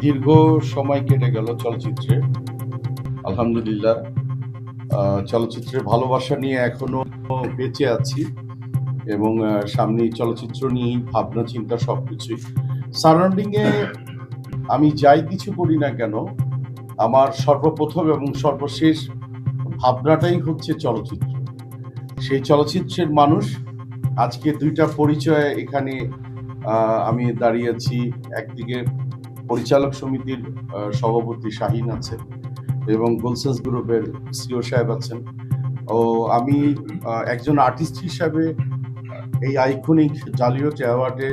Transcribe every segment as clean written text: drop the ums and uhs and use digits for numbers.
দীর্ঘ সময় কেটে গেল চলচ্চিত্রে। আলহামদুলিল্লাহ, চলচ্চিত্রের ভালোবাসা নিয়ে এখনো বেঁচে আছি এবং সামনে চলচ্চিত্র নিয়েই ভাবনা চিন্তা সবকিছুই। সারাউন্ডিং এ আমি যাই কিছু করি না কেন, আমার সর্বপ্রথম এবং সর্বশেষ ভাবনাটাই হচ্ছে চলচ্চিত্র। সেই চলচ্চিত্রের মানুষ। আজকে দুইটা পরিচয় এখানে আমি দাঁড়িয়েছি। একদিকে পরিচালক সমিতির সভাপতি শাহিন আছেন এবং গোলসেন্স গ্রুপের সিও সাহেব আছেন। ও আমি একজন আর্টিস্ট হিসাবে এই আইকনিক জালিয়াতি অ্যাওয়ার্ডে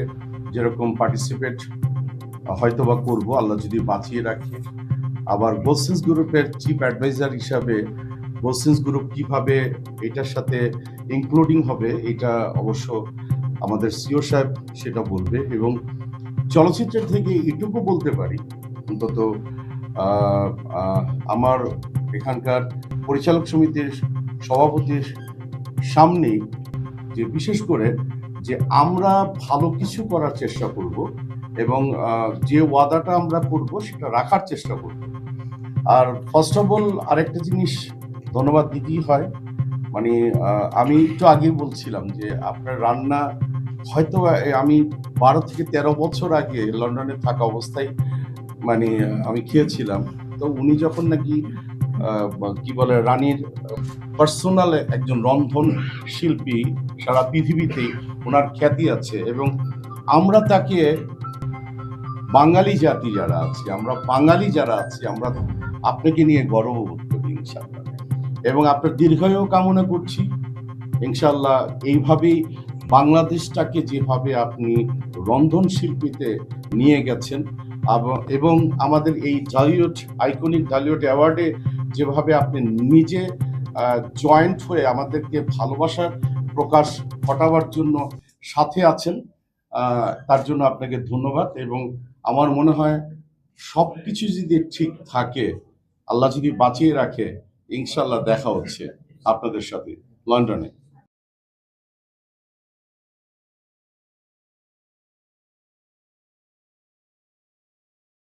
যেরকম পার্টিসিপেট হয়তোবা করব আল্লাহ যদি বাঁচিয়ে রাখে। আবার গোলসেন্স গ্রুপের চিফ অ্যাডভাইজার হিসাবে গোলসেন্স গ্রুপ কিভাবে এটার সাথে ইনক্লুডিং হবে এটা অবশ্য আমাদের সিও সাহেব সেটা বলবে। এবং চলচ্চিত্রের থেকে এটুকু বলতে পারি, অন্তত আমার এখানকার পরিচালক সমিতির সভাপতির সামনেই যে বিশেষ করে যে আমরা ভালো কিছু করার চেষ্টা করব এবং যে ওয়াদাটা আমরা করব সেটা রাখার চেষ্টা করব। আর ফার্স্ট অফ অল আরেকটা জিনিস ধন্যবাদ দিতেই হয়, মানে আমি একটু আগেই বলছিলাম যে আপনার রান্না হয়তো আমি 12 থেকে 13 বছর আগে লন্ডনে থাকা অবস্থায় মানে আমি খেয়েছিলাম। তো উনি যখন নাকি কি বলে রানীর পার্সোনাল একজন রন্ধন শিল্পী, সারা পৃথিবীতেই ওনার খ্যাতি আছে এবং আমরা তাকে বাঙালি জাতি যারা আছি, আমরা বাঙালি যারা আছি, আমরা আপনাকে নিয়ে গর্ববোধ করি ইনশাআল্লাহ। এবং আপনার দীর্ঘায়ু কামনা করছি ইনশাআল্লাহ। এইভাবেই বাংলাদেশটাকে যেভাবে আপনি রন্ধন শিল্পীতে নিয়ে গেছেন এবং আমাদের এই জালিয়াত আইকনিক জালিয়াত অ্যাওয়ার্ডে যেভাবে আপনি নিজে জয়েন্ট হয়ে আমাদেরকে ভালোবাসার প্রকাশ ঘটাবার জন্য সাথে আছেন, তার জন্য আপনাকে ধন্যবাদ। এবং আমার মনে হয় সব কিছু যদি ঠিক থাকে, আল্লাহ যদি বাঁচিয়ে রাখে, ইনশাল্লাহ দেখা হচ্ছে আপনাদের সাথে লন্ডনে।